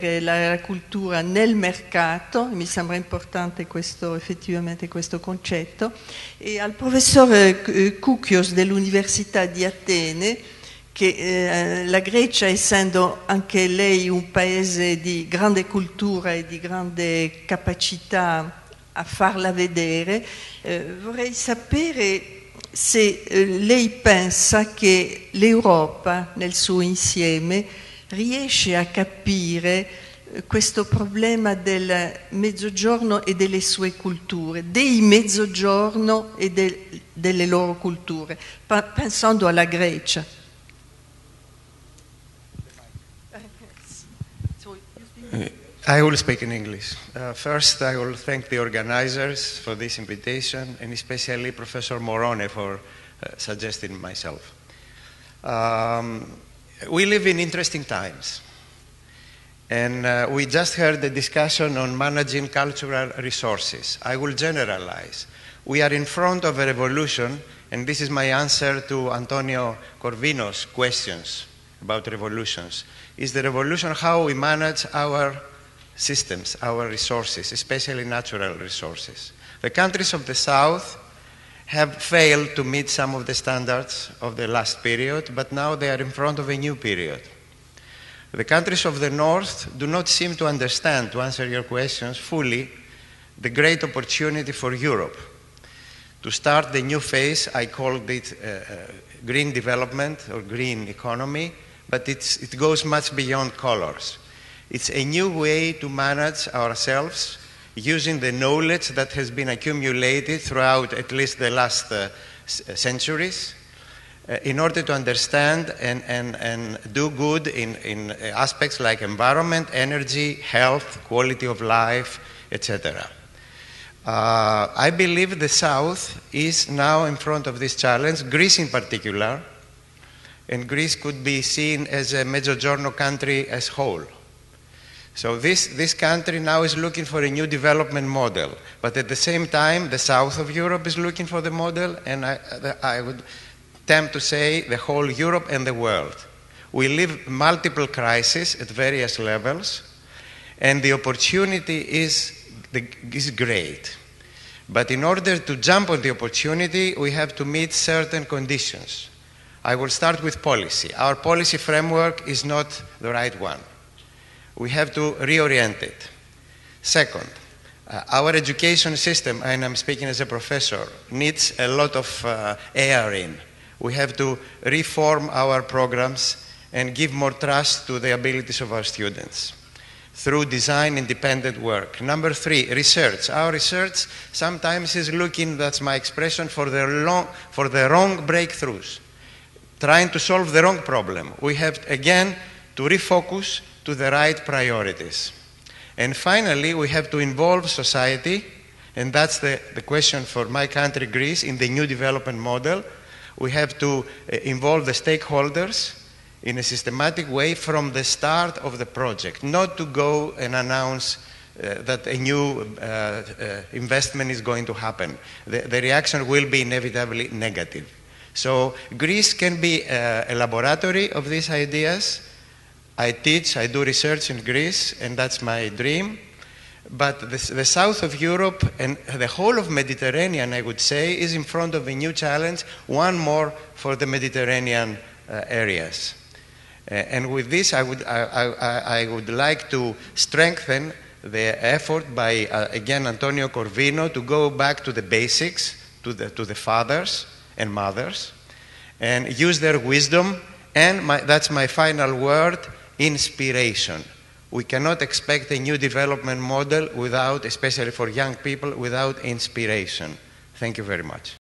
la cultura nel mercato, mi sembra importante effettivamente questo concetto, e al professore Koukios dell'Università di Atene, che la Grecia, essendo anche lei un paese di grande cultura e di grande capacità a farla vedere, vorrei sapere se lei pensa che l'Europa nel suo insieme riesce a capire questo problema del Mezzogiorno e delle sue culture, dei Mezzogiorno e delle loro culture, pensando alla Grecia. I will speak in English. First, I will thank the organizers for this invitation, and especially Professor Morone for suggesting myself. We live in interesting times, and we just heard the discussion on managing cultural resources. I will generalize. We are in front of a revolution, and this is my answer to Antonio Corvino's questions about revolutions. Is the revolution how we manage our systems, our resources, especially natural resources? The countries of the South have failed to meet some of the standards of the last period, but now they are in front of a new period. The countries of the North do not seem to understand, to answer your questions fully, the great opportunity for Europe. To start the new phase, I called it green development or green economy, but it goes much beyond colors. It's a new way to manage ourselves using the knowledge that has been accumulated throughout at least the last centuries in order to understand and do good in aspects like environment, energy, health, quality of life, etc. I believe the South is now in front of this challenge, Greece in particular, and Greece could be seen as a Mezzogiorno country as whole. So this country now is looking for a new development model, but at the same time, the south of Europe is looking for the model, and I would attempt to say the whole Europe and the world. We live multiple crises at various levels, and the opportunity is great. But in order to jump on the opportunity, we have to meet certain conditions. I will start with policy. Our policy framework is not the right one. We have to reorient it. Second, our education system, and I'm speaking as a professor, needs a lot of air in. We have to reform our programs and give more trust to the abilities of our students through design-independent work. Number three, research. Our research sometimes is looking, that's my expression, for the wrong breakthroughs, trying to solve the wrong problem. We have, again, to refocus to the right priorities. And finally, we have to involve society, and that's the question for my country, Greece, in the new development model. We have to involve the stakeholders in a systematic way from the start of the project, not to go and announce that a new investment is going to happen. The reaction will be inevitably negative. So Greece can be a laboratory of these ideas. I teach, I do research in Greece, and that's my dream. But the south of Europe and the whole of Mediterranean, I would say, is in front of a new challenge, one more for the Mediterranean areas. And with this, I would like to strengthen the effort by, again, Antonio Corvino, to go back to the basics, to the fathers and mothers, and use their wisdom, and that's my final word, inspiration. We cannot expect a new development model without, especially for young people, without inspiration. Thank you very much.